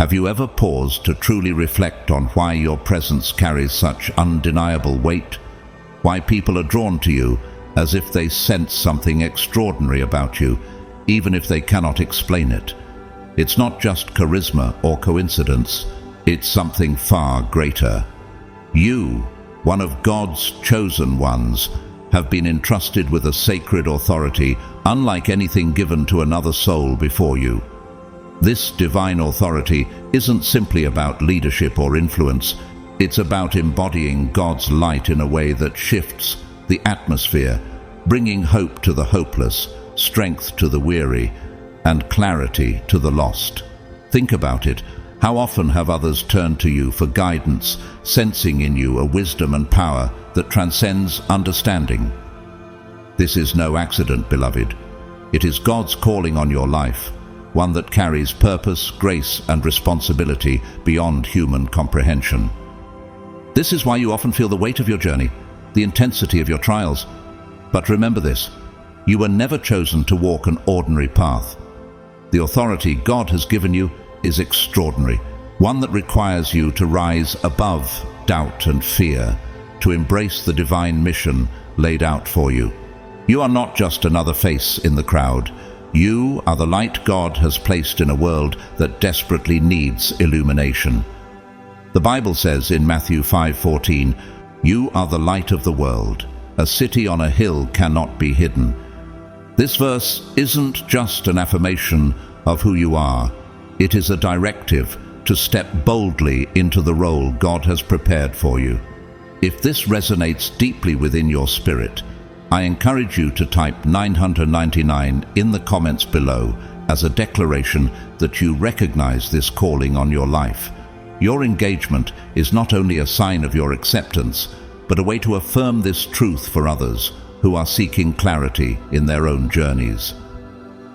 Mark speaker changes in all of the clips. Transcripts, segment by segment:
Speaker 1: Have you ever paused to truly reflect on why your presence carries such undeniable weight? Why people are drawn to you as if they sense something extraordinary about you, even if they cannot explain it? It's not just charisma or coincidence, it's something far greater. You, one of God's chosen ones, have been entrusted with a sacred authority unlike anything given to another soul before you. This divine authority isn't simply about leadership or influence, it's about embodying God's light in a way that shifts the atmosphere, bringing hope to the hopeless, strength to the weary, and clarity to the lost. Think about it. How often have others turned to you for guidance, sensing in you a wisdom and power that transcends understanding? This is no accident, beloved. It is God's calling on your life, one that carries purpose, grace, and responsibility beyond human comprehension. This is why you often feel the weight of your journey, the intensity of your trials. But remember this, you were never chosen to walk an ordinary path. The authority God has given you is extraordinary, one that requires you to rise above doubt and fear, to embrace the divine mission laid out for you. You are not just another face in the crowd. You are the light God has placed in a world that desperately needs illumination. The Bible says in Matthew 5:14, "You are the light of the world. A city on a hill cannot be hidden." This verse isn't just an affirmation of who you are. It is a directive to step boldly into the role God has prepared for you. If this resonates deeply within your spirit, I encourage you to type 999 in the comments below as a declaration that you recognize this calling on your life. Your engagement is not only a sign of your acceptance, but a way to affirm this truth for others who are seeking clarity in their own journeys.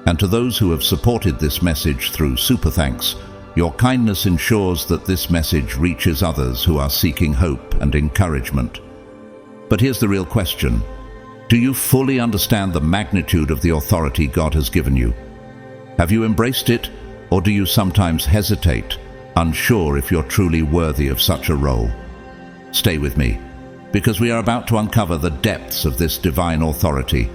Speaker 1: And to those who have supported this message through Super Thanks, your kindness ensures that this message reaches others who are seeking hope and encouragement. But here's the real question. Do you fully understand the magnitude of the authority God has given you? Have you embraced it, or do you sometimes hesitate, unsure if you're truly worthy of such a role? Stay with me, because we are about to uncover the depths of this divine authority,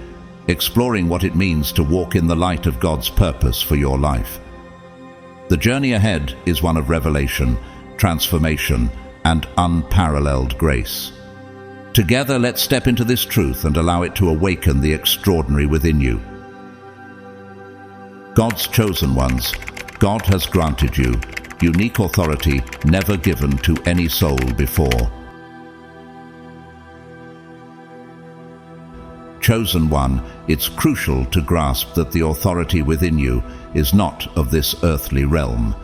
Speaker 1: exploring what it means to walk in the light of God's purpose for your life. The journey ahead is one of revelation, transformation, and unparalleled grace. Together, let's step into this truth and allow it to awaken the extraordinary within you. God's chosen ones, God has granted you unique authority never given to any soul before. Chosen one, it's crucial to grasp that the authority within you is not of this earthly realm.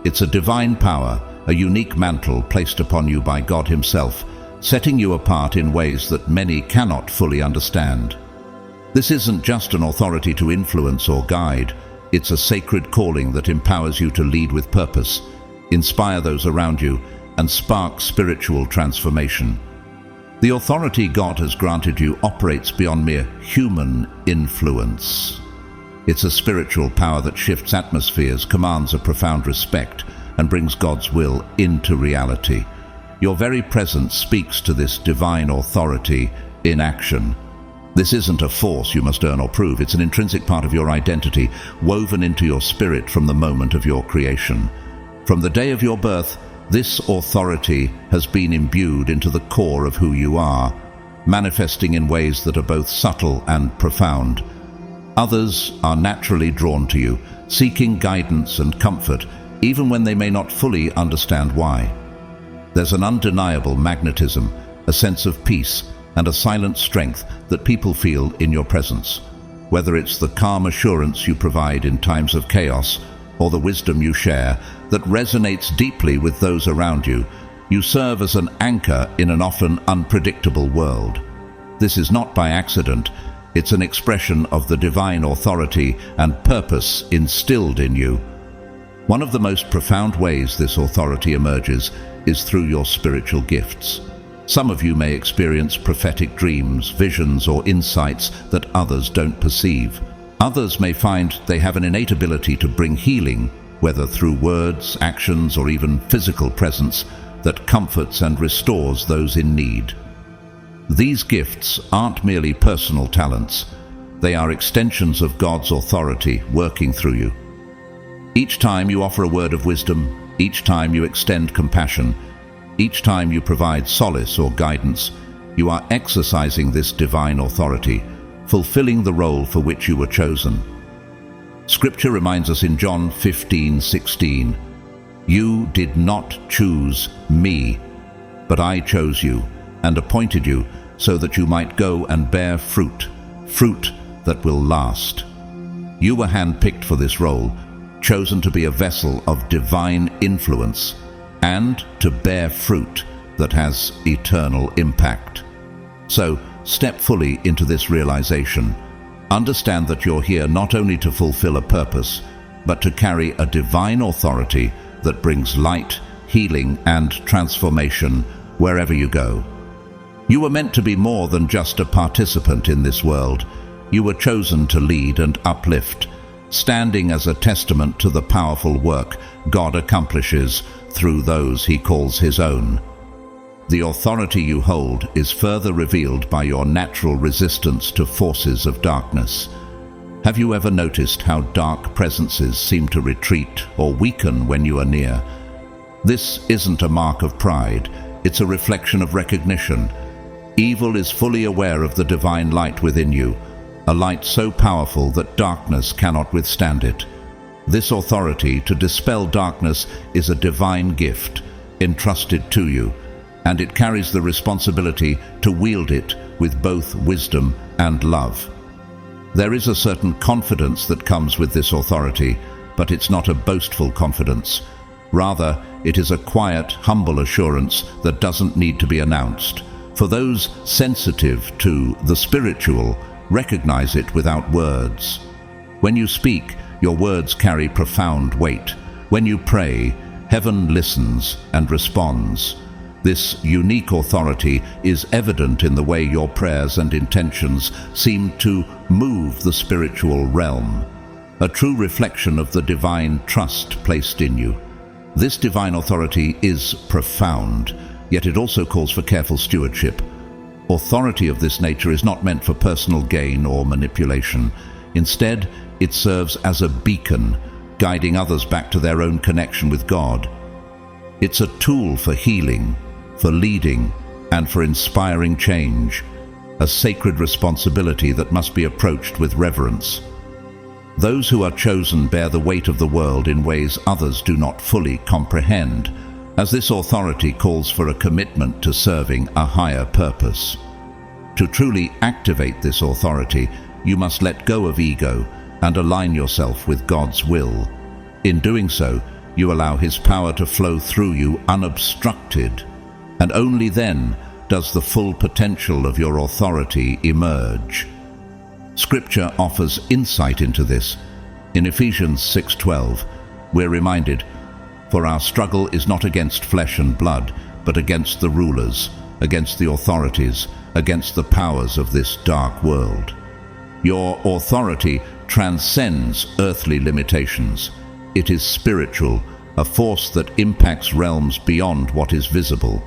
Speaker 1: It's a divine power, a unique mantle placed upon you by God Himself, setting you apart in ways that many cannot fully understand. This isn't just an authority to influence or guide, it's a sacred calling that empowers you to lead with purpose, inspire those around you, and spark spiritual transformation. The authority God has granted you operates beyond mere human influence. It's a spiritual power that shifts atmospheres, commands a profound respect, and brings God's will into reality. Your very presence speaks to this divine authority in action. This isn't a force you must earn or prove. It's an intrinsic part of your identity, woven into your spirit from the moment of your creation. From the day of your birth, this authority has been imbued into the core of who you are, manifesting in ways that are both subtle and profound. Others are naturally drawn to you, seeking guidance and comfort, even when they may not fully understand why. There's an undeniable magnetism, a sense of peace, and a silent strength that people feel in your presence. Whether it's the calm assurance you provide in times of chaos, or the wisdom you share that resonates deeply with those around you, you serve as an anchor in an often unpredictable world. This is not by accident. It's an expression of the divine authority and purpose instilled in you. One of the most profound ways this authority emerges is through your spiritual gifts. Some of you may experience prophetic dreams, visions, or insights that others don't perceive. Others may find they have an innate ability to bring healing, whether through words, actions, or even physical presence, that comforts and restores those in need. These gifts aren't merely personal talents. They are extensions of God's authority working through you. Each time you offer a word of wisdom, each time you extend compassion, each time you provide solace or guidance, you are exercising this divine authority, fulfilling the role for which you were chosen. Scripture reminds us in John 15:16, "You did not choose me, but I chose you and appointed you so that you might go and bear fruit, fruit that will last." You were handpicked for this role, chosen to be a vessel of divine influence and to bear fruit that has eternal impact. So, step fully into this realization. Understand that you're here not only to fulfill a purpose, but to carry a divine authority that brings light, healing, and transformation wherever you go. You were meant to be more than just a participant in this world. You were chosen to lead and uplift, standing as a testament to the powerful work God accomplishes through those He calls His own. The authority you hold is further revealed by your natural resistance to forces of darkness. Have you ever noticed how dark presences seem to retreat or weaken when you are near? This isn't a mark of pride, it's a reflection of recognition. Evil is fully aware of the divine light within you, a light so powerful that darkness cannot withstand it. This authority to dispel darkness is a divine gift entrusted to you, and it carries the responsibility to wield it with both wisdom and love. There is a certain confidence that comes with this authority, but it's not a boastful confidence. Rather, it is a quiet, humble assurance that doesn't need to be announced. For those sensitive to the spiritual, recognize it without words. When you speak, your words carry profound weight. When you pray, heaven listens and responds. This unique authority is evident in the way your prayers and intentions seem to move the spiritual realm, a true reflection of the divine trust placed in you. This divine authority is profound, yet it also calls for careful stewardship. Authority of this nature is not meant for personal gain or manipulation. Instead, it serves as a beacon, guiding others back to their own connection with God. It's a tool for healing, for leading, and for inspiring change, a sacred responsibility that must be approached with reverence. Those who are chosen bear the weight of the world in ways others do not fully comprehend, as this authority calls for a commitment to serving a higher purpose. To truly activate this authority, you must let go of ego and align yourself with God's will. In doing so, you allow His power to flow through you unobstructed, and only then does the full potential of your authority emerge. Scripture offers insight into this. In Ephesians 6:12, we're reminded, "For our struggle is not against flesh and blood, but against the rulers, against the authorities, against the powers of this dark world." Your authority transcends earthly limitations. It is spiritual, a force that impacts realms beyond what is visible.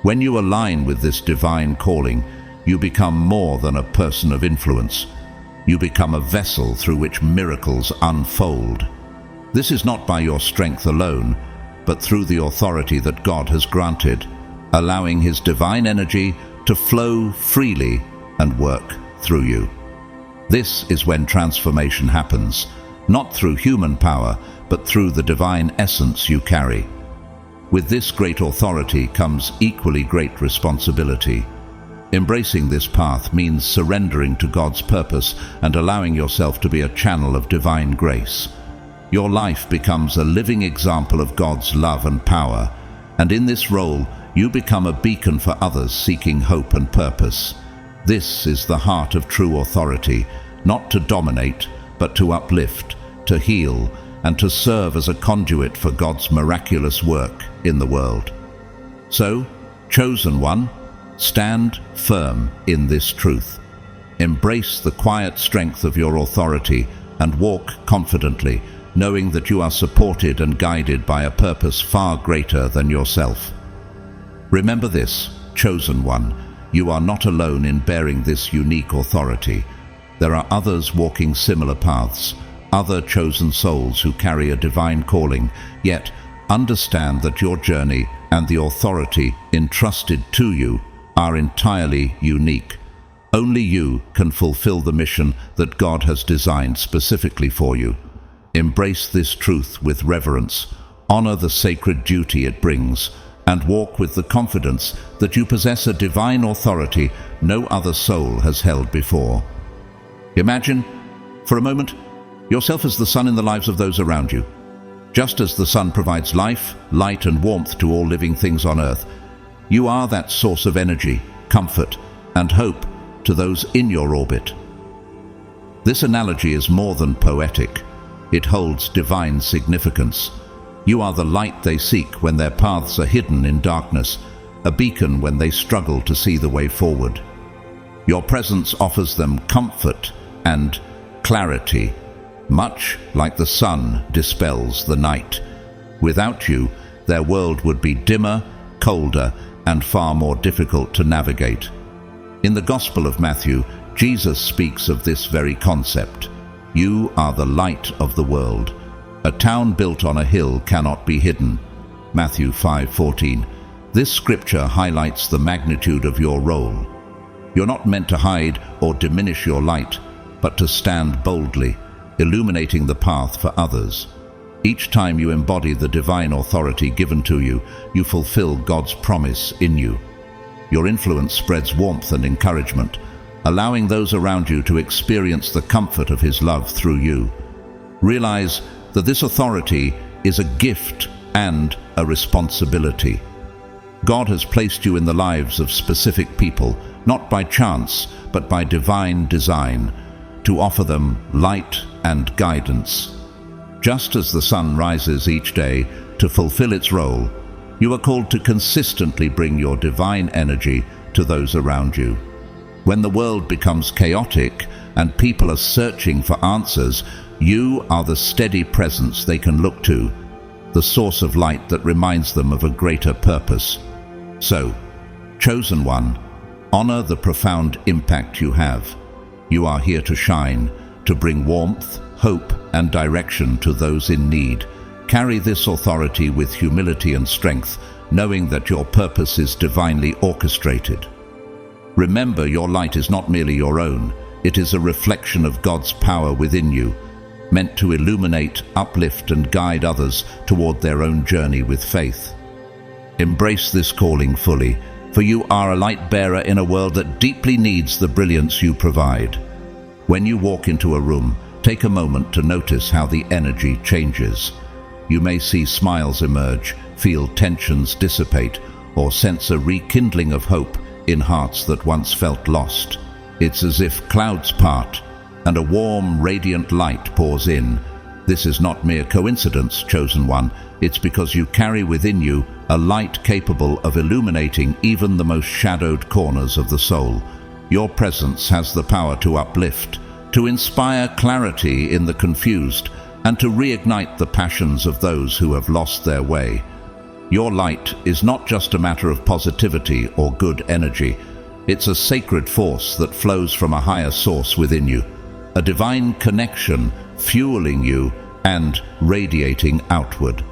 Speaker 1: When you align with this divine calling, you become more than a person of influence. You become a vessel through which miracles unfold. This is not by your strength alone, but through the authority that God has granted, allowing His divine energy to flow freely and work through you. This is when transformation happens, not through human power, but through the divine essence you carry. With this great authority comes equally great responsibility. Embracing this path means surrendering to God's purpose and allowing yourself to be a channel of divine grace. Your life becomes a living example of God's love and power, and in this role, you become a beacon for others seeking hope and purpose. This is the heart of true authority, not to dominate, but to uplift, to heal, and to serve as a conduit for God's miraculous work in the world. So, chosen one, stand firm in this truth. Embrace the quiet strength of your authority and walk confidently, knowing that you are supported and guided by a purpose far greater than yourself. Remember this, chosen one, you are not alone in bearing this unique authority. There are others walking similar paths, other chosen souls who carry a divine calling, yet understand that your journey and the authority entrusted to you are entirely unique. Only you can fulfill the mission that God has designed specifically for you. Embrace this truth with reverence, honor the sacred duty it brings, and walk with the confidence that you possess a divine authority no other soul has held before. Imagine, for a moment, yourself as the sun in the lives of those around you. Just as the sun provides life, light, and warmth to all living things on earth, you are that source of energy, comfort, and hope to those in your orbit. This analogy is more than poetic. It holds divine significance. You are the light they seek when their paths are hidden in darkness, a beacon when they struggle to see the way forward. Your presence offers them comfort and clarity, much like the sun dispels the night. Without you, their world would be dimmer, colder, and far more difficult to navigate. In the Gospel of Matthew, Jesus speaks of this very concept. You are the light of the world. A town built on a hill cannot be hidden. Matthew 5:14. This scripture highlights the magnitude of your role. You're not meant to hide or diminish your light, but to stand boldly, illuminating the path for others. Each time you embody the divine authority given to you, you fulfill God's promise in you. Your influence spreads warmth and encouragement, allowing those around you to experience the comfort of His love through you. Realize that this authority is a gift and a responsibility. God has placed you in the lives of specific people, not by chance, but by divine design, to offer them light and guidance. Just as the sun rises each day to fulfill its role, you are called to consistently bring your divine energy to those around you. When the world becomes chaotic and people are searching for answers, you are the steady presence they can look to, the source of light that reminds them of a greater purpose. So, chosen one, honor the profound impact you have. You are here to shine, to bring warmth, hope, and direction to those in need. Carry this authority with humility and strength, knowing that your purpose is divinely orchestrated. Remember, your light is not merely your own. It is a reflection of God's power within you, meant to illuminate, uplift, and guide others toward their own journey with faith. Embrace this calling fully, for you are a light bearer in a world that deeply needs the brilliance you provide. When you walk into a room, take a moment to notice how the energy changes. You may see smiles emerge, feel tensions dissipate, or sense a rekindling of hope in hearts that once felt lost. It's as if clouds part and a warm, radiant light pours in. This is not mere coincidence, chosen one. It's because you carry within you a light capable of illuminating even the most shadowed corners of the soul. Your presence has the power to uplift, to inspire clarity in the confused, and to reignite the passions of those who have lost their way. Your light is not just a matter of positivity or good energy. It's a sacred force that flows from a higher source within you, a divine connection fueling you and radiating outward.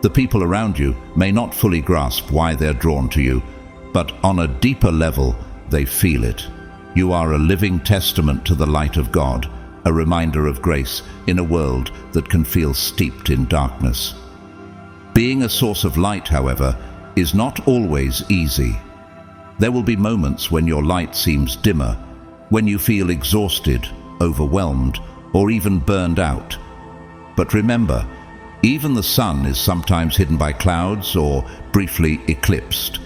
Speaker 1: The people around you may not fully grasp why they're drawn to you, but on a deeper level, they feel it. You are a living testament to the light of God, a reminder of grace in a world that can feel steeped in darkness. Being a source of light, however, is not always easy. There will be moments when your light seems dimmer, when you feel exhausted, overwhelmed, or even burned out. But remember, even the sun is sometimes hidden by clouds or briefly eclipsed.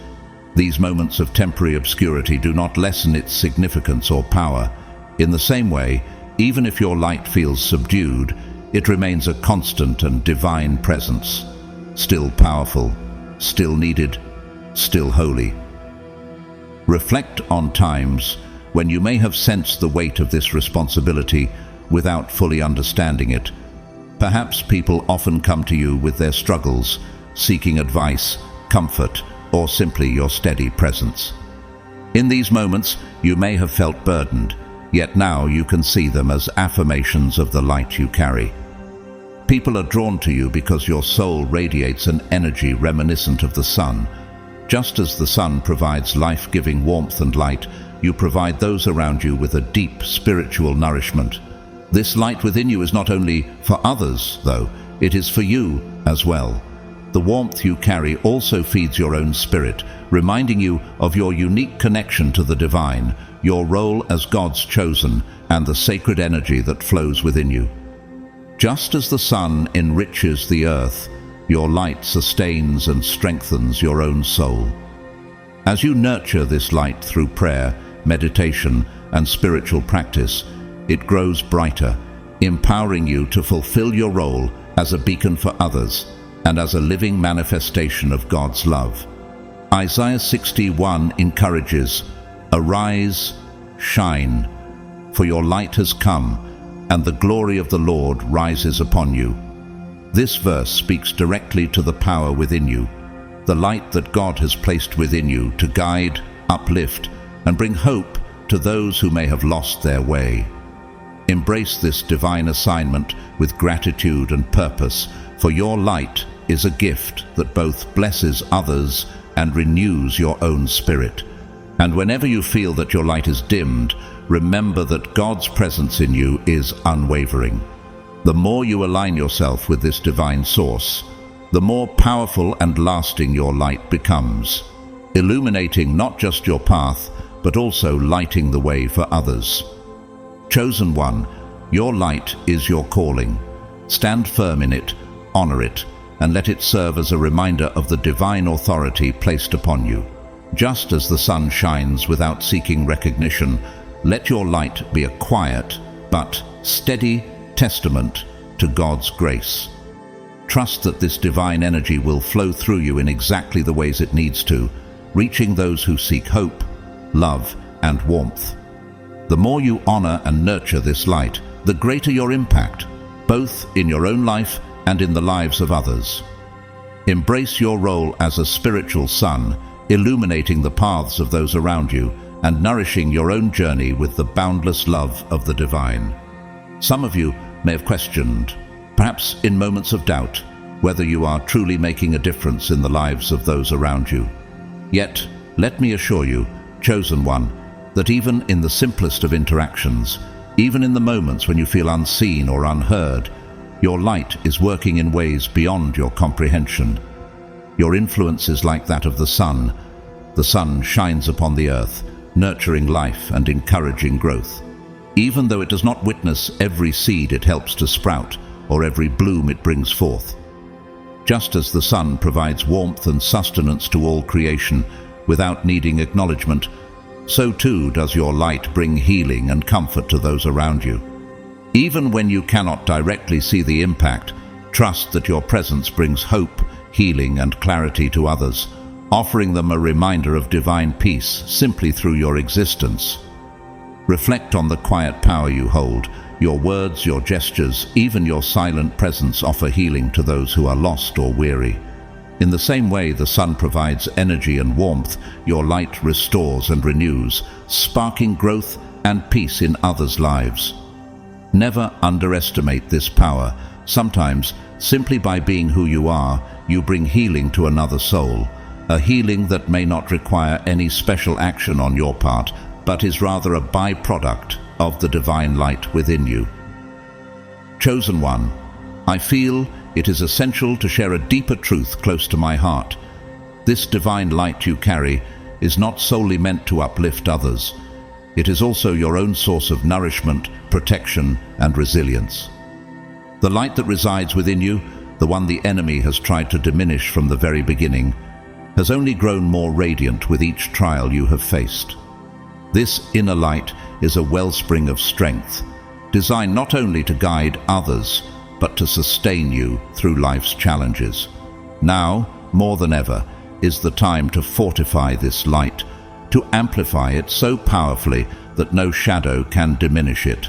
Speaker 1: These moments of temporary obscurity do not lessen its significance or power. In the same way, even if your light feels subdued, it remains a constant and divine presence, still powerful, still needed, still holy. Reflect on times when you may have sensed the weight of this responsibility without fully understanding it. Perhaps people often come to you with their struggles, seeking advice, comfort, or simply your steady presence. In these moments, you may have felt burdened, yet now you can see them as affirmations of the light you carry. People are drawn to you because your soul radiates an energy reminiscent of the sun. Just as the sun provides life-giving warmth and light, you provide those around you with a deep spiritual nourishment. This light within you is not only for others, though, it is for you as well. The warmth you carry also feeds your own spirit, reminding you of your unique connection to the divine, your role as God's chosen, and the sacred energy that flows within you. Just as the sun enriches the earth, your light sustains and strengthens your own soul. As you nurture this light through prayer, meditation, and spiritual practice, it grows brighter, empowering you to fulfill your role as a beacon for others and as a living manifestation of God's love. Isaiah 61 encourages, "Arise, shine, for your light has come, and the glory of the Lord rises upon you." This verse speaks directly to the power within you, the light that God has placed within you to guide, uplift, and bring hope to those who may have lost their way. Embrace this divine assignment with gratitude and purpose, for your light is a gift that both blesses others and renews your own spirit. And whenever you feel that your light is dimmed, remember that God's presence in you is unwavering. The more you align yourself with this divine source, the more powerful and lasting your light becomes, illuminating not just your path, but also lighting the way for others. Chosen one, your light is your calling. Stand firm in it, honor it, and let it serve as a reminder of the divine authority placed upon you. Just as the sun shines without seeking recognition, let your light be a quiet but steady testament to God's grace. Trust that this divine energy will flow through you in exactly the ways it needs to, reaching those who seek hope, love, and warmth. The more you honor and nurture this light, the greater your impact, both in your own life and in the lives of others. Embrace your role as a spiritual sun, illuminating the paths of those around you and nourishing your own journey with the boundless love of the divine. Some of you may have questioned, perhaps in moments of doubt, whether you are truly making a difference in the lives of those around you. Yet, let me assure you, chosen one, that even in the simplest of interactions, even in the moments when you feel unseen or unheard, your light is working in ways beyond your comprehension. Your influence is like that of the sun. The sun shines upon the earth, nurturing life and encouraging growth. Even though it does not witness every seed it helps to sprout or every bloom it brings forth. Just as the sun provides warmth and sustenance to all creation without needing acknowledgement, so too does your light bring healing and comfort to those around you. Even when you cannot directly see the impact, trust that your presence brings hope, healing, and clarity to others, offering them a reminder of divine peace simply through your existence. Reflect on the quiet power you hold. Your words, your gestures, even your silent presence offer healing to those who are lost or weary. In the same way the sun provides energy and warmth, your light restores and renews, sparking growth and peace in others' lives. Never underestimate this power. Sometimes, simply by being who you are, you bring healing to another soul, a healing that may not require any special action on your part, but is rather a byproduct of the divine light within you. Chosen one, I feel it is essential to share a deeper truth close to my heart. This divine light you carry is not solely meant to uplift others. It is also your own source of nourishment, protection, and resilience. The light that resides within you, the one the enemy has tried to diminish from the very beginning, has only grown more radiant with each trial you have faced. This inner light is a wellspring of strength, designed not only to guide others, but to sustain you through life's challenges. Now, more than ever, is the time to fortify this light, to amplify it so powerfully that no shadow can diminish it.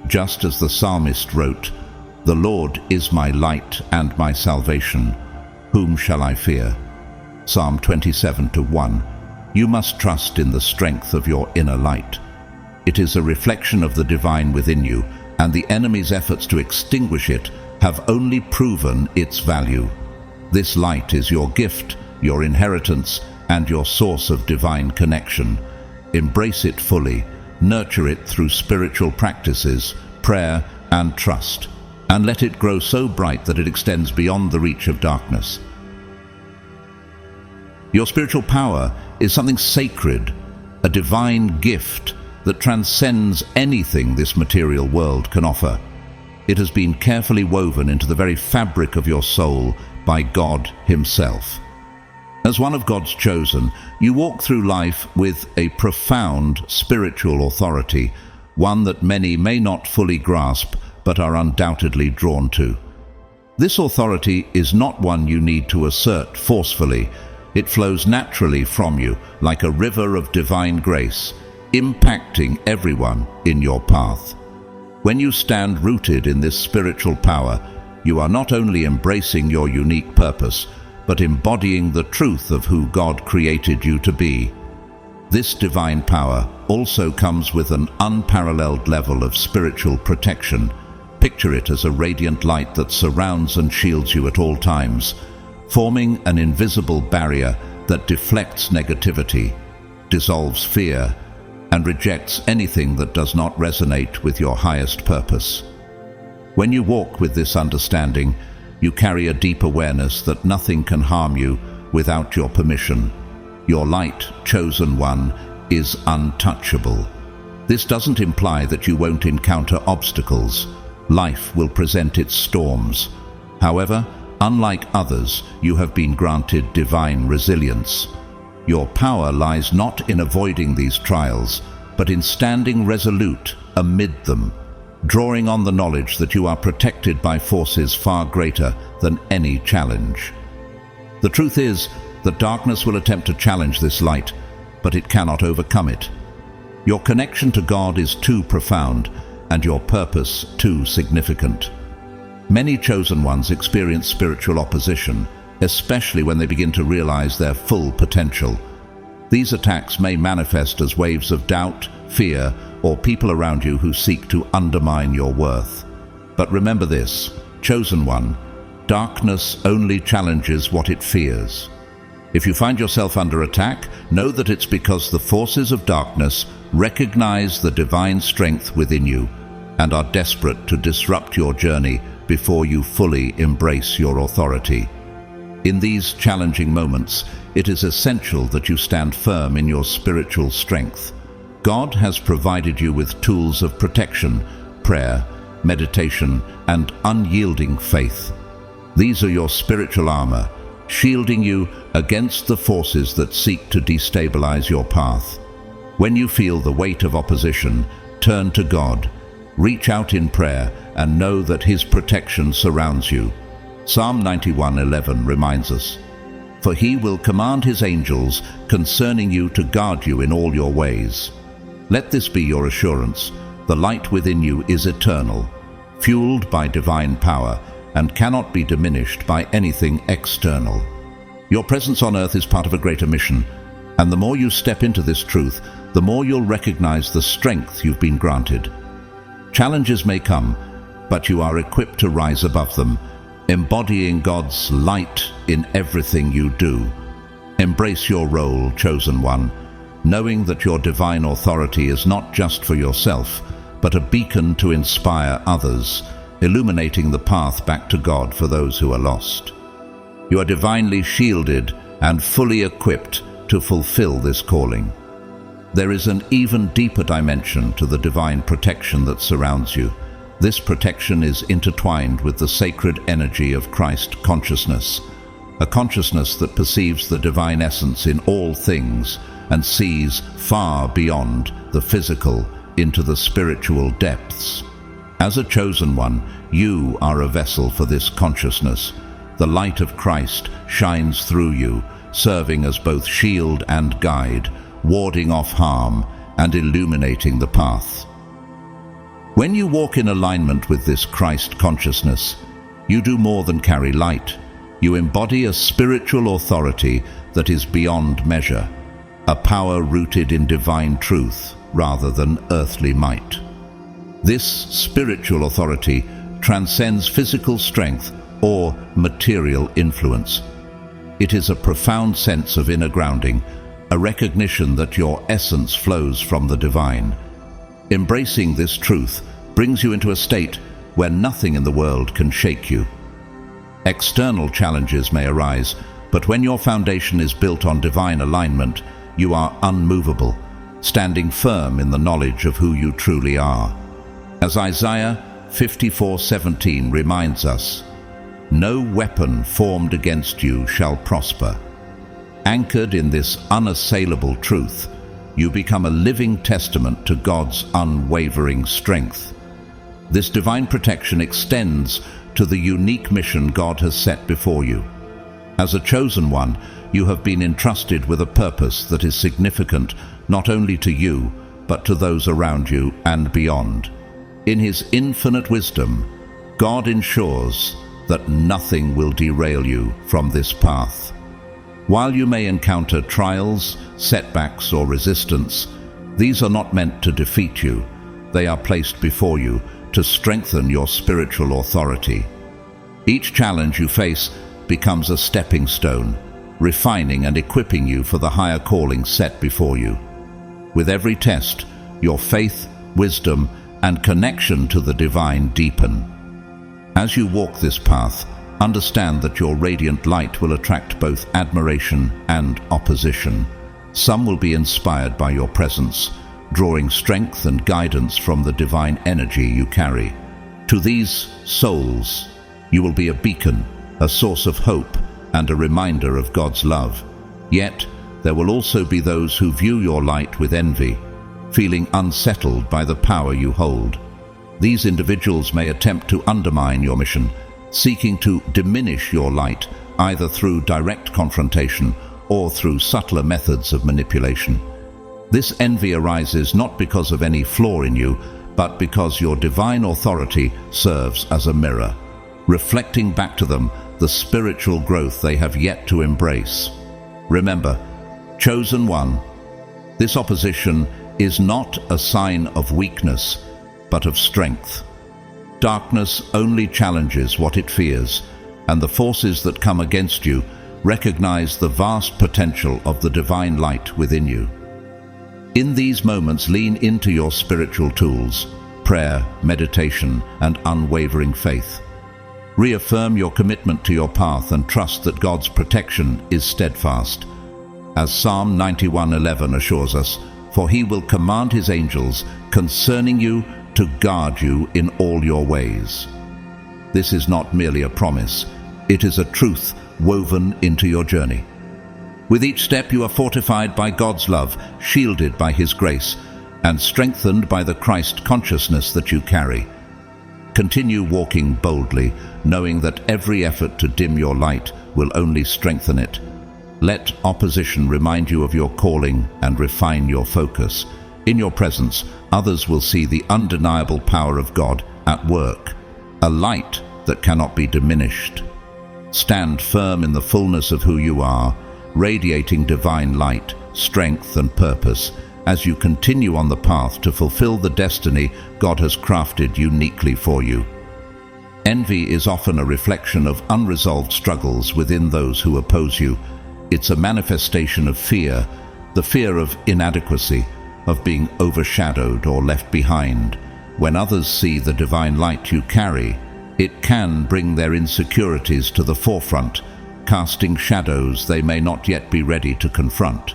Speaker 1: Just as the psalmist wrote, The Lord is my light and my salvation. Whom shall I fear? Psalm 27:1. You must trust in the strength of your inner light. It is a reflection of the divine within you, and the enemy's efforts to extinguish it have only proven its value. This light is your gift, your inheritance, and your source of divine connection. Embrace it fully, nurture it through spiritual practices, prayer, and trust, and let it grow so bright that it extends beyond the reach of darkness. Your spiritual power is something sacred, a divine gift that transcends anything this material world can offer. It has been carefully woven into the very fabric of your soul by God Himself. As one of God's chosen, you walk through life with a profound spiritual authority, one that many may not fully grasp but are undoubtedly drawn to. This authority is not one you need to assert forcefully. It flows naturally from you like a river of divine grace, impacting everyone in your path. When you stand rooted in this spiritual power, you are not only embracing your unique purpose, but embodying the truth of who God created you to be. This divine power also comes with an unparalleled level of spiritual protection. Picture it as a radiant light that surrounds and shields you at all times, forming an invisible barrier that deflects negativity, dissolves fear, and rejects anything that does not resonate with your highest purpose. When you walk with this understanding, you carry a deep awareness that nothing can harm you without your permission. Your light, chosen one, is untouchable. This doesn't imply that you won't encounter obstacles. Life will present its storms. However, unlike others, you have been granted divine resilience. Your power lies not in avoiding these trials, but in standing resolute amid them, drawing on the knowledge that you are protected by forces far greater than any challenge. The truth is that darkness will attempt to challenge this light, but it cannot overcome it. Your connection to God is too profound, and your purpose too significant. Many chosen ones experience spiritual opposition, especially when they begin to realize their full potential. These attacks may manifest as waves of doubt, fear, or people around you who seek to undermine your worth. But remember this, chosen one, darkness only challenges what it fears. If you find yourself under attack, know that it's because the forces of darkness recognize the divine strength within you and are desperate to disrupt your journey before you fully embrace your authority. In these challenging moments, it is essential that you stand firm in your spiritual strength. God has provided you with tools of protection, prayer, meditation, and unyielding faith. These are your spiritual armor, shielding you against the forces that seek to destabilize your path. When you feel the weight of opposition, turn to God, reach out in prayer, and know that His protection surrounds you. Psalm 91:11 reminds us, "For He will command His angels concerning you to guard you in all your ways." Let this be your assurance. The light within you is eternal, fueled by divine power, and cannot be diminished by anything external. Your presence on earth is part of a greater mission, and the more you step into this truth, the more you'll recognize the strength you've been granted. Challenges may come, but you are equipped to rise above them, embodying God's light in everything you do. Embrace your role, chosen one, knowing that your divine authority is not just for yourself, but a beacon to inspire others, illuminating the path back to God for those who are lost. You are divinely shielded and fully equipped to fulfill this calling. There is an even deeper dimension to the divine protection that surrounds you. This protection is intertwined with the sacred energy of Christ consciousness, a consciousness that perceives the divine essence in all things and sees far beyond the physical into the spiritual depths. As a chosen one, you are a vessel for this consciousness. The light of Christ shines through you, serving as both shield and guide, warding off harm and illuminating the path. When you walk in alignment with this Christ consciousness, you do more than carry light. You embody a spiritual authority that is beyond measure, a power rooted in divine truth rather than earthly might. This spiritual authority transcends physical strength or material influence. It is a profound sense of inner grounding, a recognition that your essence flows from the divine. Embracing this truth brings you into a state where nothing in the world can shake you. External challenges may arise, but when your foundation is built on divine alignment, you are unmovable, standing firm in the knowledge of who you truly are. As Isaiah 54:17 reminds us, "No weapon formed against you shall prosper." Anchored in this unassailable truth, you become a living testament to God's unwavering strength. This divine protection extends to the unique mission God has set before you. As a chosen one, you have been entrusted with a purpose that is significant not only to you, but to those around you and beyond. In His infinite wisdom, God ensures that nothing will derail you from this path. While you may encounter trials, setbacks, or resistance, these are not meant to defeat you. They are placed before you to strengthen your spiritual authority. Each challenge you face becomes a stepping stone, refining and equipping you for the higher calling set before you. With every test, your faith, wisdom, and connection to the divine deepen. As you walk this path, understand that your radiant light will attract both admiration and opposition. Some will be inspired by your presence, drawing strength and guidance from the divine energy you carry. To these souls, you will be a beacon, a source of hope, and a reminder of God's love. Yet, there will also be those who view your light with envy, feeling unsettled by the power you hold. These individuals may attempt to undermine your mission, seeking to diminish your light, either through direct confrontation or through subtler methods of manipulation. This envy arises not because of any flaw in you, but because your divine authority serves as a mirror, reflecting back to them the spiritual growth they have yet to embrace. Remember, chosen one, this opposition is not a sign of weakness, but of strength. Darkness only challenges what it fears, and the forces that come against you recognize the vast potential of the divine light within you. In these moments, lean into your spiritual tools, prayer, meditation, and unwavering faith. Reaffirm your commitment to your path and trust that God's protection is steadfast. As Psalm 91:11 assures us, "For He will command His angels concerning you to guard you in all your ways." This is not merely a promise, it is a truth woven into your journey. With each step you are fortified by God's love, shielded by His grace, and strengthened by the Christ consciousness that you carry. Continue walking boldly, knowing that every effort to dim your light will only strengthen it. Let opposition remind you of your calling and refine your focus. In your presence, others will see the undeniable power of God at work, a light that cannot be diminished. Stand firm in the fullness of who you are, radiating divine light, strength, and purpose as you continue on the path to fulfill the destiny God has crafted uniquely for you. Envy is often a reflection of unresolved struggles within those who oppose you. It's a manifestation of fear, the fear of inadequacy, of being overshadowed or left behind. When others see the divine light you carry, it can bring their insecurities to the forefront, casting shadows they may not yet be ready to confront.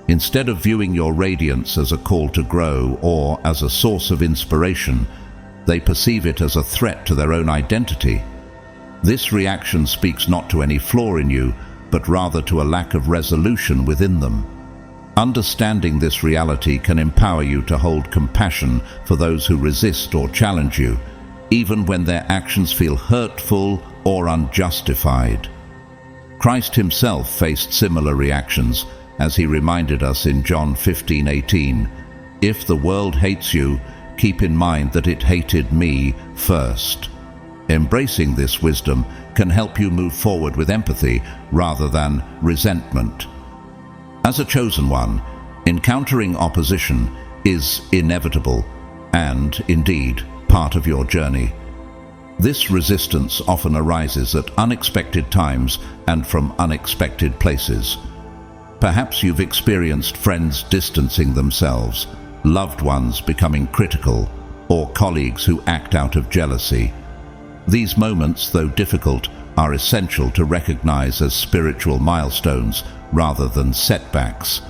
Speaker 1: Instead of viewing your radiance as a call to grow or as a source of inspiration, they perceive it as a threat to their own identity. This reaction speaks not to any flaw in you, but rather to a lack of resolution within them. Understanding this reality can empower you to hold compassion for those who resist or challenge you, even when their actions feel hurtful or unjustified. Christ Himself faced similar reactions, as He reminded us in John 15:18, "If the world hates you, keep in mind that it hated me first. Embracing this wisdom can help you move forward with empathy rather than resentment. As a chosen one, encountering opposition is inevitable and, indeed, part of your journey. This resistance often arises at unexpected times and from unexpected places. Perhaps you've experienced friends distancing themselves, loved ones becoming critical, or colleagues who act out of jealousy. These moments, though difficult, are essential to recognize as spiritual milestones rather than setbacks.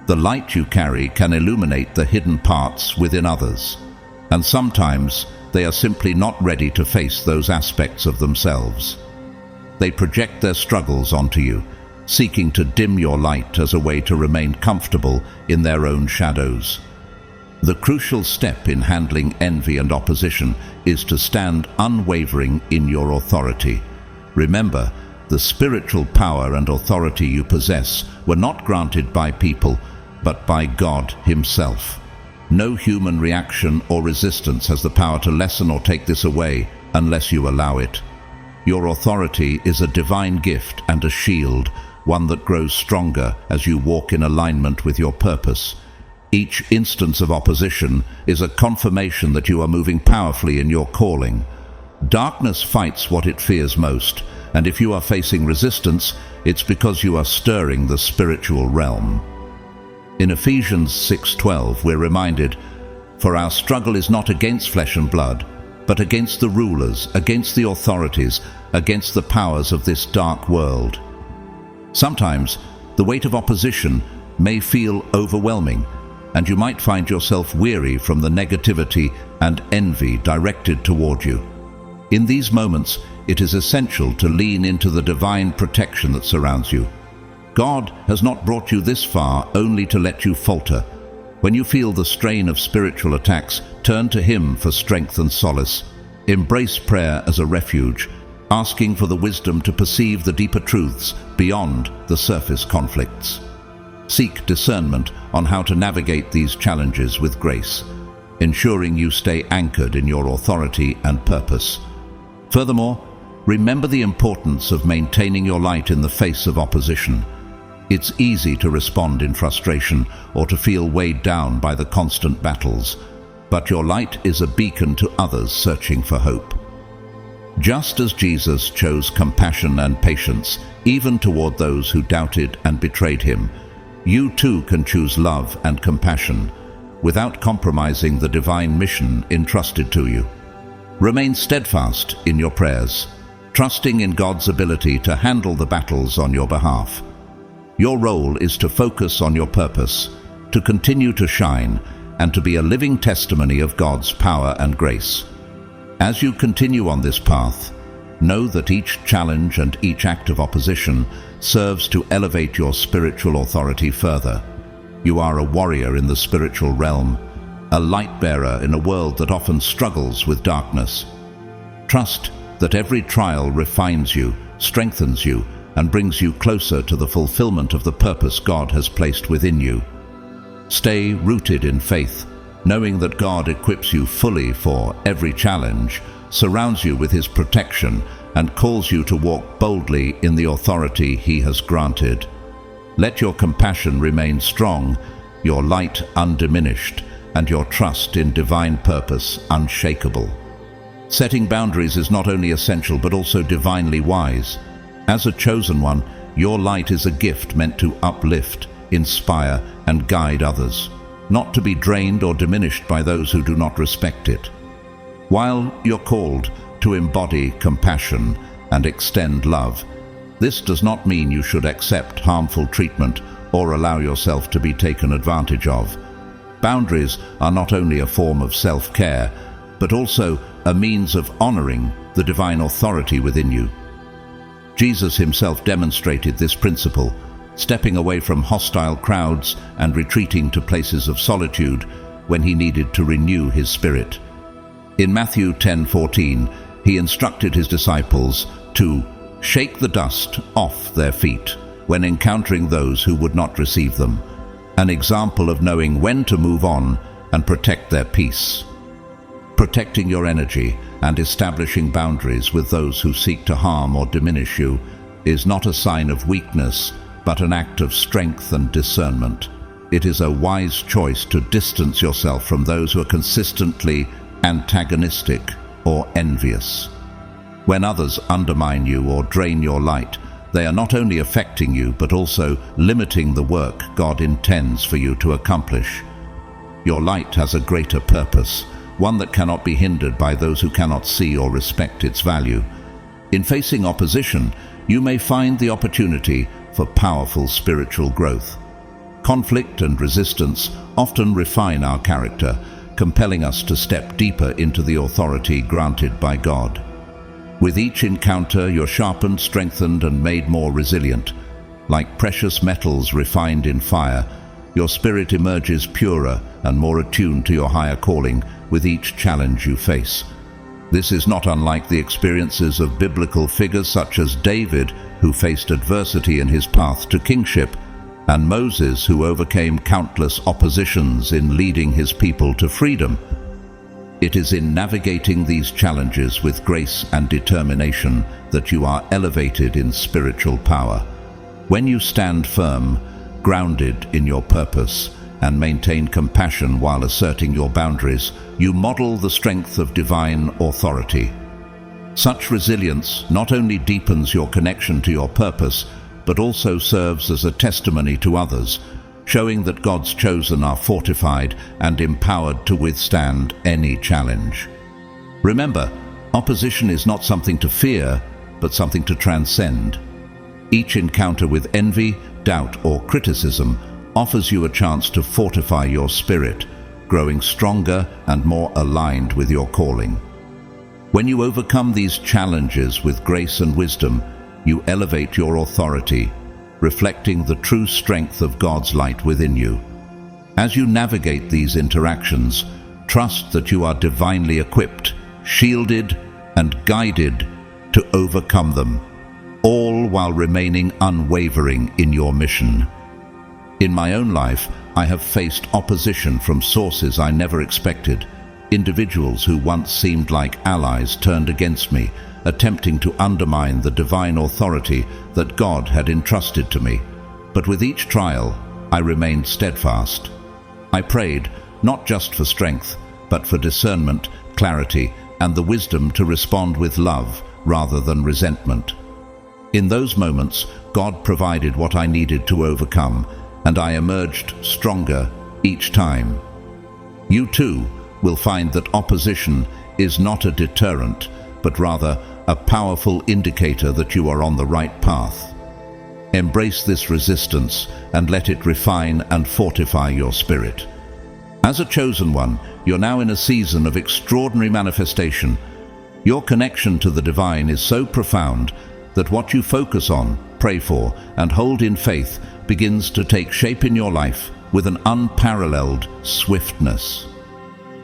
Speaker 1: The light you carry can illuminate the hidden parts within others, and sometimes they are simply not ready to face those aspects of themselves. They project their struggles onto you, seeking to dim your light as a way to remain comfortable in their own shadows. The crucial step in handling envy and opposition is to stand unwavering in your authority. Remember, the spiritual power and authority you possess were not granted by people, but by God Himself. No human reaction or resistance has the power to lessen or take this away unless you allow it. Your authority is a divine gift and a shield, one that grows stronger as you walk in alignment with your purpose. Each instance of opposition is a confirmation that you are moving powerfully in your calling. Darkness fights what it fears most, and if you are facing resistance, it's because you are stirring the spiritual realm. In Ephesians 6:12, we're reminded, "For our struggle is not against flesh and blood, but against the rulers, against the authorities, against the powers of this dark world." Sometimes, the weight of opposition may feel overwhelming, and you might find yourself weary from the negativity and envy directed toward you. In these moments, it is essential to lean into the divine protection that surrounds you. God has not brought you this far only to let you falter. When you feel the strain of spiritual attacks, turn to Him for strength and solace. Embrace prayer as a refuge, asking for the wisdom to perceive the deeper truths beyond the surface conflicts. Seek discernment on how to navigate these challenges with grace, ensuring you stay anchored in your authority and purpose. Furthermore, remember the importance of maintaining your light in the face of opposition. It's easy to respond in frustration or to feel weighed down by the constant battles, but your light is a beacon to others searching for hope. Just as Jesus chose compassion and patience, even toward those who doubted and betrayed Him, you too can choose love and compassion without compromising the divine mission entrusted to you. Remain steadfast in your prayers, trusting in God's ability to handle the battles on your behalf. Your role is to focus on your purpose, to continue to shine, and to be a living testimony of God's power and grace. As you continue on this path, know that each challenge and each act of opposition serves to elevate your spiritual authority further. You are a warrior in the spiritual realm, a light bearer in a world that often struggles with darkness. Trust that every trial refines you, strengthens you, and brings you closer to the fulfillment of the purpose God has placed within you. Stay rooted in faith, knowing that God equips you fully for every challenge, surrounds you with His protection, and calls you to walk boldly in the authority He has granted. Let your compassion remain strong, your light undiminished, and your trust in divine purpose unshakable. Setting boundaries is not only essential but also divinely wise. As a chosen one, your light is a gift meant to uplift, inspire, and guide others, not to be drained or diminished by those who do not respect it. While you're called to embody compassion and extend love, this does not mean you should accept harmful treatment or allow yourself to be taken advantage of. Boundaries are not only a form of self-care, but also a means of honoring the divine authority within you. Jesus Himself demonstrated this principle, stepping away from hostile crowds and retreating to places of solitude when He needed to renew His spirit. In Matthew 10:14, He instructed His disciples to shake the dust off their feet when encountering those who would not receive them, an example of knowing when to move on and protect their peace. Protecting your energy and establishing boundaries with those who seek to harm or diminish you is not a sign of weakness, but an act of strength and discernment. It is a wise choice to distance yourself from those who are consistently antagonistic or envious. When others undermine you or drain your light, they are not only affecting you, but also limiting the work God intends for you to accomplish. Your light has a greater purpose, one that cannot be hindered by those who cannot see or respect its value. In facing opposition, you may find the opportunity for powerful spiritual growth. Conflict and resistance often refine our character, compelling us to step deeper into the authority granted by God. With each encounter, you're sharpened, strengthened, and made more resilient. Like precious metals refined in fire, your spirit emerges purer and more attuned to your higher calling with each challenge you face. This is not unlike the experiences of biblical figures such as David, who faced adversity in his path to kingship, and Moses, who overcame countless oppositions in leading his people to freedom. It is in navigating these challenges with grace and determination that you are elevated in spiritual power. When you stand firm, grounded in your purpose, and maintain compassion while asserting your boundaries, you model the strength of divine authority. Such resilience not only deepens your connection to your purpose, but also serves as a testimony to others, showing that God's chosen are fortified and empowered to withstand any challenge. Remember, opposition is not something to fear, but something to transcend. Each encounter with envy, doubt, or criticism offers you a chance to fortify your spirit, growing stronger and more aligned with your calling. When you overcome these challenges with grace and wisdom, you elevate your authority, reflecting the true strength of God's light within you. As you navigate these interactions, trust that you are divinely equipped, shielded, and guided to overcome them, all while remaining unwavering in your mission. In my own life, I have faced opposition from sources I never expected. Individuals who once seemed like allies turned against me, attempting to undermine the divine authority that God had entrusted to me. But with each trial, I remained steadfast. I prayed not just for strength, but for discernment, clarity, and the wisdom to respond with love rather than resentment. In those moments, God provided what I needed to overcome, and I emerged stronger each time. You too will find that opposition is not a deterrent, but rather a powerful indicator that you are on the right path. Embrace this resistance and let it refine and fortify your spirit. As a chosen one, you're now in a season of extraordinary manifestation. Your connection to the divine is so profound that what you focus on, pray for, and hold in faith begins to take shape in your life with an unparalleled swiftness.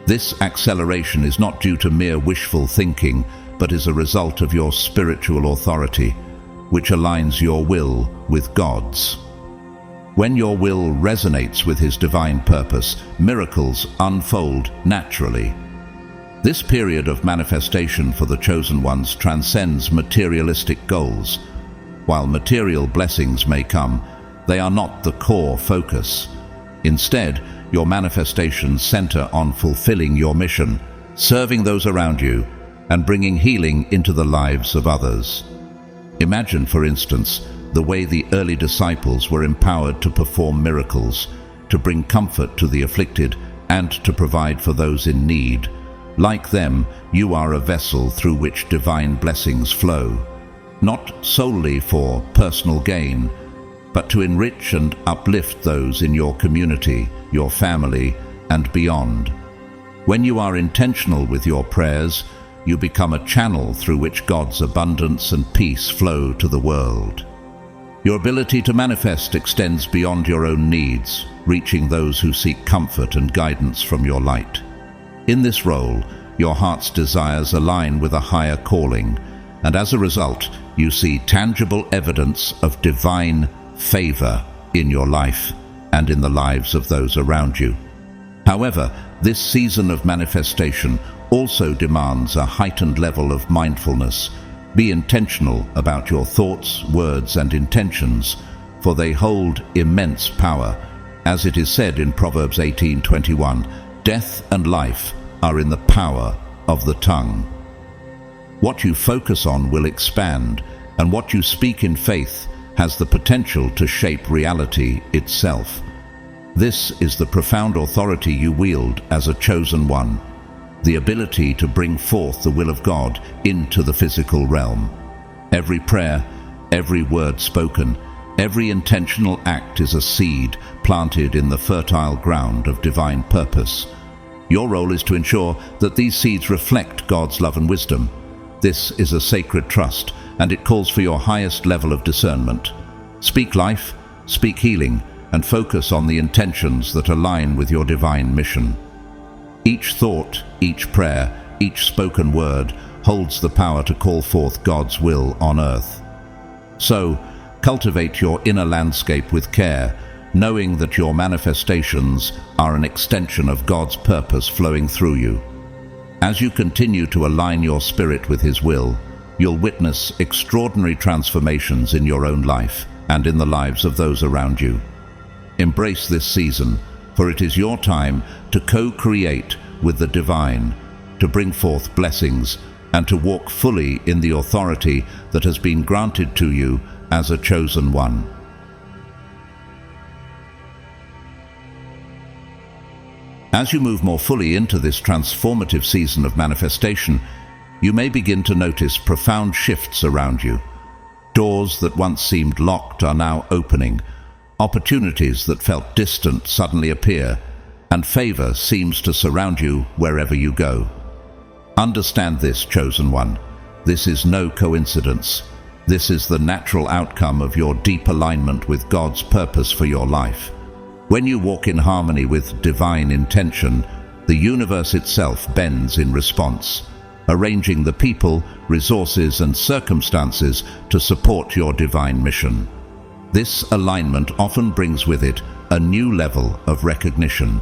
Speaker 1: This acceleration is not due to mere wishful thinking, but is a result of your spiritual authority, which aligns your will with God's. When your will resonates with His divine purpose, miracles unfold naturally. This period of manifestation for the chosen ones transcends materialistic goals. While material blessings may come, they are not the core focus. Instead, your manifestations center on fulfilling your mission, serving those around you, and bringing healing into the lives of others. Imagine, for instance, the way the early disciples were empowered to perform miracles, to bring comfort to the afflicted, and to provide for those in need. Like them, you are a vessel through which divine blessings flow, not solely for personal gain, but to enrich and uplift those in your community, your family, and beyond. When you are intentional with your prayers, you become a channel through which God's abundance and peace flow to the world. Your ability to manifest extends beyond your own needs, reaching those who seek comfort and guidance from your light. In this role, your heart's desires align with a higher calling, and as a result, you see tangible evidence of divine favor in your life and in the lives of those around you. However, this season of manifestation also demands a heightened level of mindfulness. Be intentional about your thoughts, words, and intentions, for they hold immense power. As it is said in Proverbs 18:21, death and life are in the power of the tongue. What you focus on will expand, and what you speak in faith has the potential to shape reality itself. This is the profound authority you wield as a chosen one, the ability to bring forth the will of God into the physical realm. Every prayer, every word spoken, every intentional act is a seed planted in the fertile ground of divine purpose. Your role is to ensure that these seeds reflect God's love and wisdom. This is a sacred trust, and it calls for your highest level of discernment. Speak life, speak healing, and focus on the intentions that align with your divine mission. Each thought, each prayer, each spoken word holds the power to call forth God's will on earth. So, cultivate your inner landscape with care, knowing that your manifestations are an extension of God's purpose flowing through you. As you continue to align your spirit with His will, you'll witness extraordinary transformations in your own life and in the lives of those around you. Embrace this season, for it is your time to co-create with the divine, to bring forth blessings, and to walk fully in the authority that has been granted to you as a chosen one. As you move more fully into this transformative season of manifestation, you may begin to notice profound shifts around you. Doors that once seemed locked are now opening. Opportunities that felt distant suddenly appear, and favor seems to surround you wherever you go. Understand this, chosen one. This is no coincidence. This is the natural outcome of your deep alignment with God's purpose for your life. When you walk in harmony with divine intention, the universe itself bends in response, arranging the people, resources, and circumstances to support your divine mission. This alignment often brings with it a new level of recognition.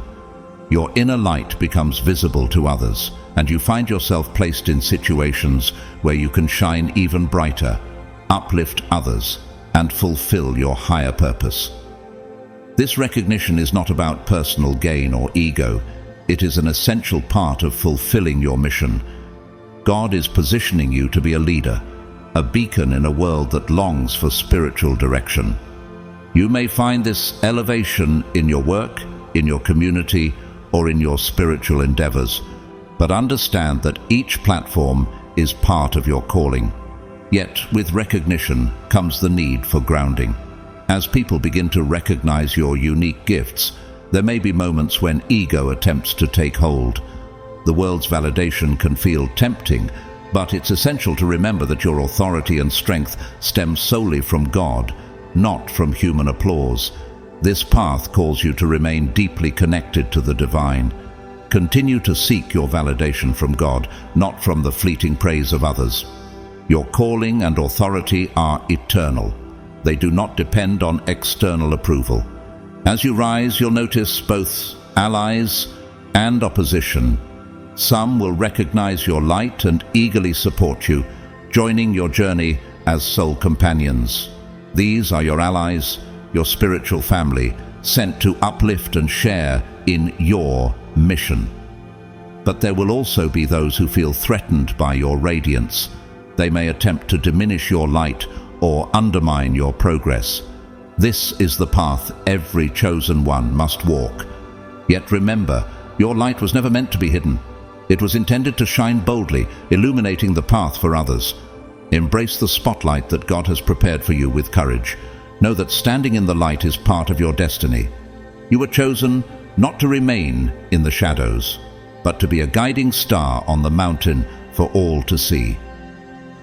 Speaker 1: Your inner light becomes visible to others, and you find yourself placed in situations where you can shine even brighter, uplift others, and fulfill your higher purpose. This recognition is not about personal gain or ego. It is an essential part of fulfilling your mission. God is positioning you to be a leader, a beacon in a world that longs for spiritual direction. You may find this elevation in your work, in your community, or in your spiritual endeavors, but understand that each platform is part of your calling. Yet, with recognition comes the need for grounding. As people begin to recognize your unique gifts, there may be moments when ego attempts to take hold. The world's validation can feel tempting, but it's essential to remember that your authority and strength stem solely from God, not from human applause. This path calls you to remain deeply connected to the divine. Continue to seek your validation from God, not from the fleeting praise of others. Your calling and authority are eternal. They do not depend on external approval. As you rise, you'll notice both allies and opposition. Some will recognize your light and eagerly support you, joining your journey as soul companions. These are your allies, your spiritual family, sent to uplift and share in your mission. But there will also be those who feel threatened by your radiance. They may attempt to diminish your light or undermine your progress. This is the path every chosen one must walk. Yet remember, your light was never meant to be hidden. It was intended to shine boldly, illuminating the path for others. Embrace the spotlight that God has prepared for you with courage. Know that standing in the light is part of your destiny. You were chosen not to remain in the shadows, but to be a guiding star on the mountain for all to see.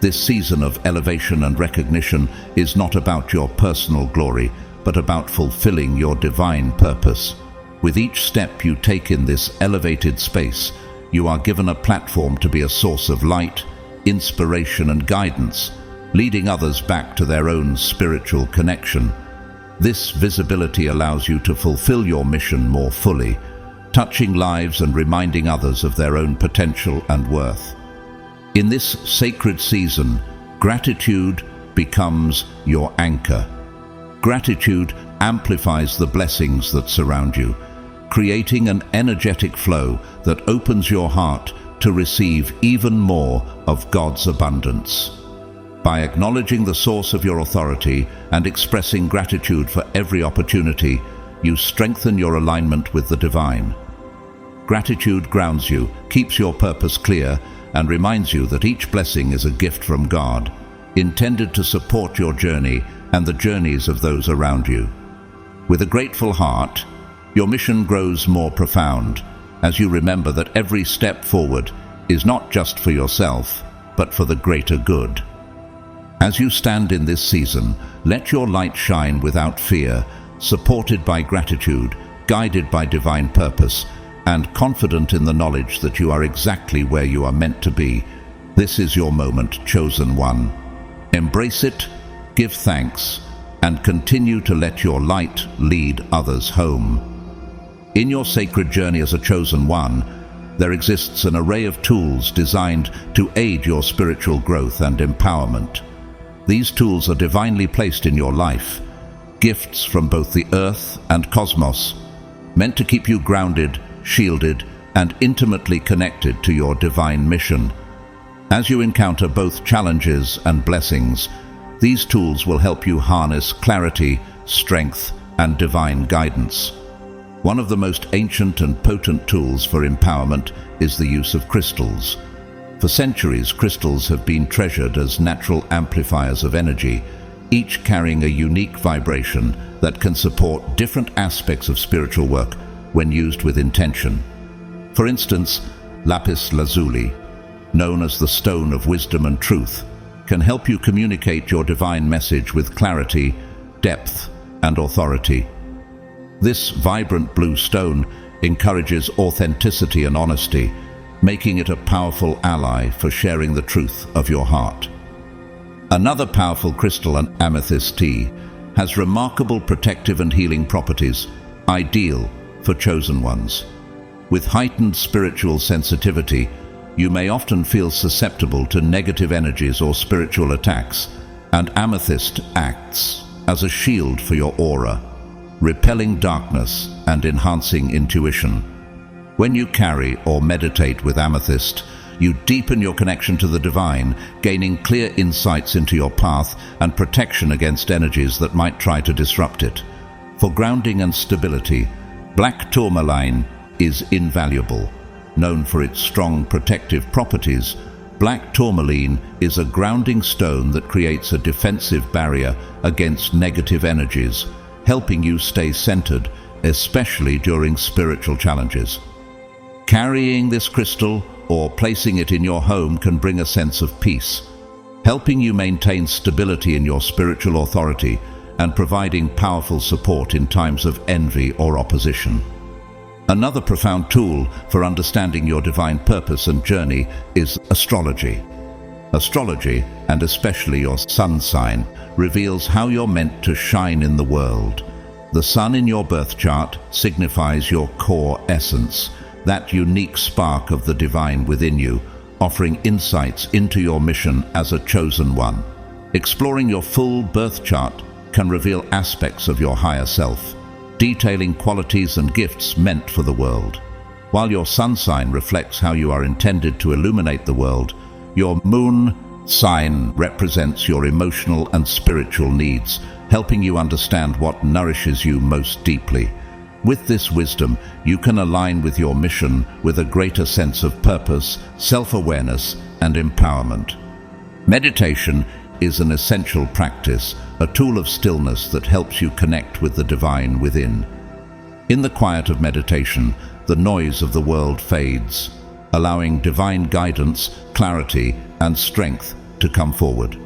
Speaker 1: This season of elevation and recognition is not about your personal glory, but about fulfilling your divine purpose. With each step you take in this elevated space, you are given a platform to be a source of light, inspiration, and guidance, leading others back to their own spiritual connection. This visibility allows you to fulfill your mission more fully, touching lives and reminding others of their own potential and worth. In this sacred season, gratitude becomes your anchor. Gratitude amplifies the blessings that surround you, creating an energetic flow that opens your heart to receive even more of God's abundance. By acknowledging the source of your authority and expressing gratitude for every opportunity, you strengthen your alignment with the divine. Gratitude grounds you, keeps your purpose clear, and reminds you that each blessing is a gift from God, intended to support your journey and the journeys of those around you. With a grateful heart, your mission grows more profound as you remember that every step forward is not just for yourself, but for the greater good. As you stand in this season, let your light shine without fear, supported by gratitude, guided by divine purpose, and confident in the knowledge that you are exactly where you are meant to be. This is your moment, chosen one. Embrace it, give thanks, and continue to let your light lead others home. In your sacred journey as a chosen one, there exists an array of tools designed to aid your spiritual growth and empowerment. These tools are divinely placed in your life, gifts from both the earth and cosmos, meant to keep you grounded, shielded, and intimately connected to your divine mission. As you encounter both challenges and blessings, these tools will help you harness clarity, strength, and divine guidance. One of the most ancient and potent tools for empowerment is the use of crystals. For centuries, crystals have been treasured as natural amplifiers of energy, each carrying a unique vibration that can support different aspects of spiritual work when used with intention. For instance, lapis lazuli, known as the stone of wisdom and truth, can help you communicate your divine message with clarity, depth, and authority. This vibrant blue stone encourages authenticity and honesty, making it a powerful ally for sharing the truth of your heart. Another powerful crystal, an amethyst tea, has remarkable protective and healing properties, ideal for chosen ones. With heightened spiritual sensitivity, you may often feel susceptible to negative energies or spiritual attacks, and amethyst acts as a shield for your aura, repelling darkness and enhancing intuition. When you carry or meditate with amethyst, you deepen your connection to the divine, gaining clear insights into your path and protection against energies that might try to disrupt it. For grounding and stability, black tourmaline is invaluable. Known for its strong protective properties, black tourmaline is a grounding stone that creates a defensive barrier against negative energies, helping you stay centered, especially during spiritual challenges. Carrying this crystal or placing it in your home can bring a sense of peace, helping you maintain stability in your spiritual authority and providing powerful support in times of envy or opposition. Another profound tool for understanding your divine purpose and journey is astrology. Astrology, and especially your sun sign, reveals how you're meant to shine in the world. The sun in your birth chart signifies your core essence, that unique spark of the divine within you, offering insights into your mission as a chosen one. Exploring your full birth chart can reveal aspects of your higher self, detailing qualities and gifts meant for the world. While your sun sign reflects how you are intended to illuminate the world, your moon sign represents your emotional and spiritual needs, helping you understand what nourishes you most deeply. With this wisdom, you can align with your mission with a greater sense of purpose, self-awareness, and empowerment. Meditation is an essential practice, a tool of stillness that helps you connect with the divine within. In the quiet of meditation, the noise of the world fades, allowing divine guidance, clarity, and strength to come forward.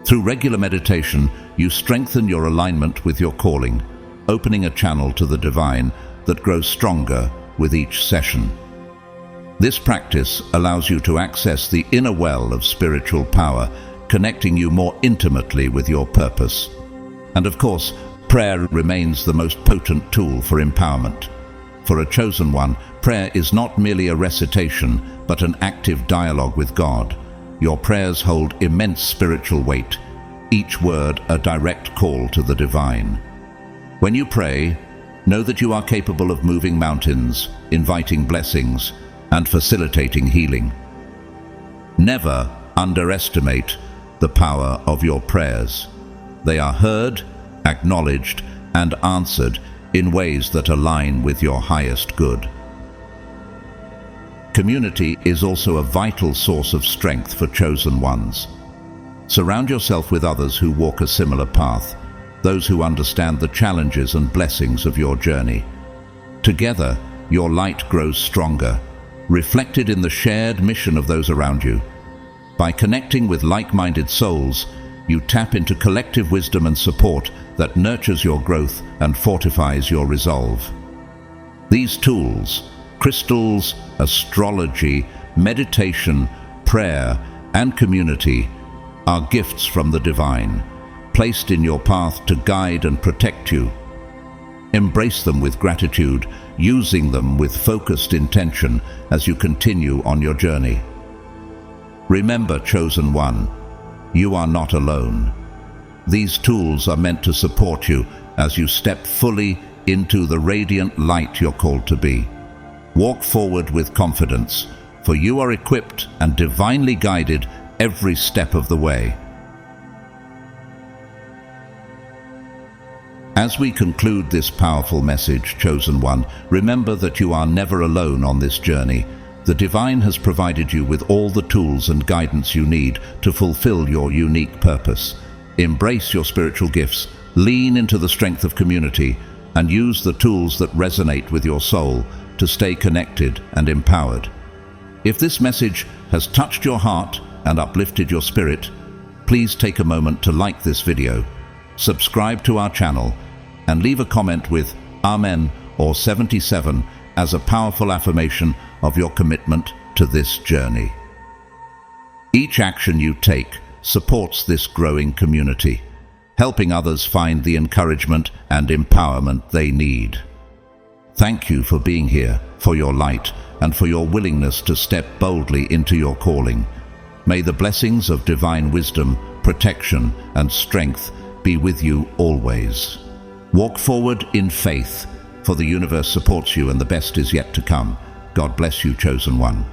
Speaker 1: Through regular meditation, you strengthen your alignment with your calling, opening a channel to the divine that grows stronger with each session. This practice allows you to access the inner well of spiritual power, connecting you more intimately with your purpose. And of course, prayer remains the most potent tool for empowerment. For a chosen one, prayer is not merely a recitation, but an active dialogue with God. Your prayers hold immense spiritual weight, each word a direct call to the divine. When you pray, know that you are capable of moving mountains, inviting blessings, and facilitating healing. Never underestimate the power of your prayers. They are heard, acknowledged, and answered in ways that align with your highest good. Community is also a vital source of strength for chosen ones. Surround yourself with others who walk a similar path, those who understand the challenges and blessings of your journey. Together, your light grows stronger, reflected in the shared mission of those around you. By connecting with like-minded souls, you tap into collective wisdom and support that nurtures your growth and fortifies your resolve. These tools, crystals, astrology, meditation, prayer, and community, are gifts from the divine, placed in your path to guide and protect you. Embrace them with gratitude, using them with focused intention as you continue on your journey. Remember, chosen one, you are not alone. These tools are meant to support you as you step fully into the radiant light you're called to be. Walk forward with confidence, for you are equipped and divinely guided every step of the way. As we conclude this powerful message, chosen one, remember that you are never alone on this journey. The divine has provided you with all the tools and guidance you need to fulfill your unique purpose. Embrace your spiritual gifts, lean into the strength of community, and use the tools that resonate with your soul to stay connected and empowered. If this message has touched your heart and uplifted your spirit, please take a moment to like this video, subscribe to our channel, and leave a comment with Amen or 77 as a powerful affirmation of your commitment to this journey. Each action you take supports this growing community, helping others find the encouragement and empowerment they need. Thank you for being here, for your light, and for your willingness to step boldly into your calling. May the blessings of divine wisdom, protection, and strength be with you always. Walk forward in faith, for the universe supports you and the best is yet to come. God bless you, chosen one.